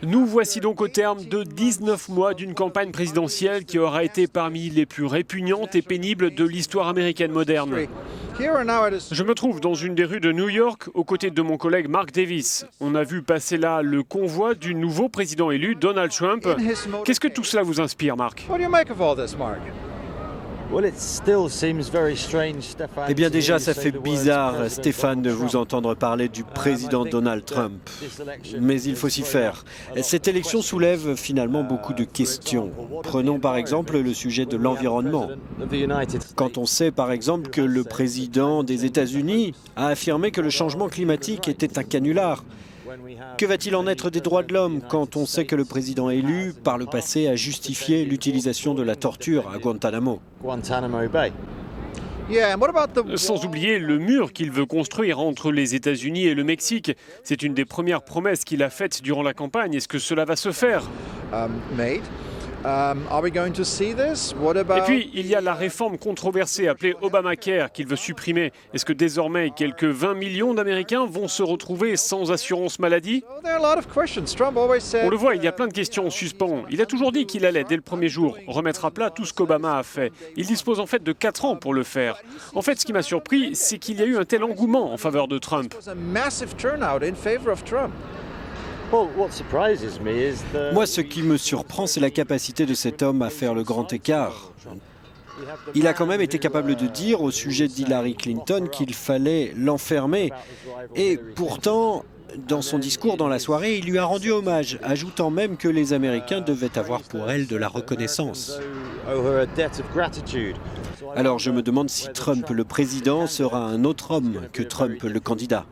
Nous voici donc au terme de 19 mois d'une campagne présidentielle qui aura été parmi les plus répugnantes et pénibles de l'histoire américaine moderne. Je me trouve dans une des rues de New York, aux côtés de mon collègue Mark Davis. On a vu passer là le convoi du nouveau président élu, Donald Trump. Qu'est-ce que tout cela vous inspire, Mark? Eh bien déjà, ça fait bizarre, Stéphane, de vous entendre parler du président Donald Trump. Mais il faut s'y faire. Cette élection soulève finalement beaucoup de questions. Prenons par exemple le sujet de l'environnement. Quand on sait par exemple que le président des États-Unis a affirmé que le changement climatique était un canular. Que va-t-il en être des droits de l'homme quand on sait que le président élu, par le passé, a justifié l'utilisation de la torture à Guantanamo? Sans oublier le mur qu'il veut construire entre les États-Unis et le Mexique. C'est une des premières promesses qu'il a faites durant la campagne. Est-ce que cela va se faire? Et puis, il y a la réforme controversée appelée Obamacare qu'il veut supprimer. Est-ce que désormais, quelques 20 millions d'Américains vont se retrouver sans assurance maladie? On le voit, il y a plein de questions en suspens. Il a toujours dit qu'il allait, dès le premier jour, remettre à plat tout ce qu'Obama a fait. Il dispose en fait de 4 ans pour le faire. En fait, ce qui m'a surpris, c'est qu'il y a eu un tel engouement en faveur de Trump. Moi, ce qui me surprend, c'est la capacité de cet homme à faire le grand écart. Il a quand même été capable de dire au sujet d'Hillary Clinton qu'il fallait l'enfermer. Et pourtant, dans son discours dans la soirée, il lui a rendu hommage, ajoutant même que les Américains devaient avoir pour elle de la reconnaissance. Alors je me demande si Trump, le président, sera un autre homme que Trump, le candidat.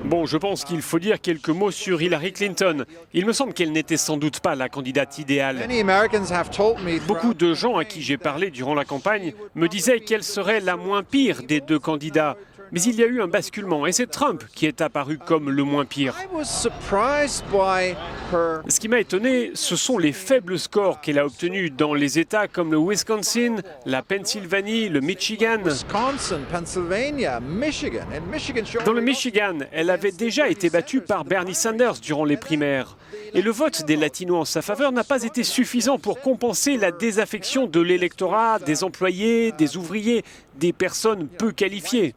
Bon, je pense qu'il faut dire quelques mots sur Hillary Clinton. Il me semble qu'elle n'était sans doute pas la candidate idéale. Beaucoup de gens à qui j'ai parlé durant la campagne me disaient qu'elle serait la moins pire des deux candidats. Mais il y a eu un basculement et c'est Trump qui est apparu comme le moins pire. Ce qui m'a étonné, ce sont les faibles scores qu'elle a obtenus dans les États comme le Wisconsin, la Pennsylvanie, le Michigan. Dans le Michigan, elle avait déjà été battue par Bernie Sanders durant les primaires. Et le vote des Latinos en sa faveur n'a pas été suffisant pour compenser la désaffection de l'électorat, des employés, des ouvriers, des personnes peu qualifiées.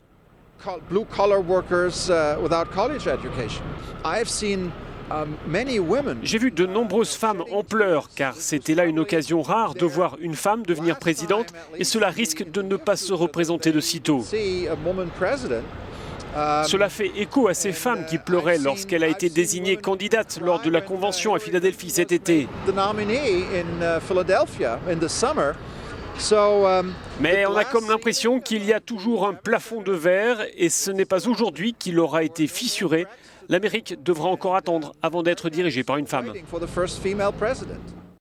J'ai vu de nombreuses femmes en pleurs, car c'était là une occasion rare de voir une femme devenir présidente, et cela risque de ne pas se représenter de sitôt. Cela fait écho à ces femmes qui pleuraient lorsqu'elle a été désignée candidate lors de la convention à Philadelphie cet été. Mais on a comme l'impression qu'il y a toujours un plafond de verre et ce n'est pas aujourd'hui qu'il aura été fissuré. L'Amérique devra encore attendre avant d'être dirigée par une femme.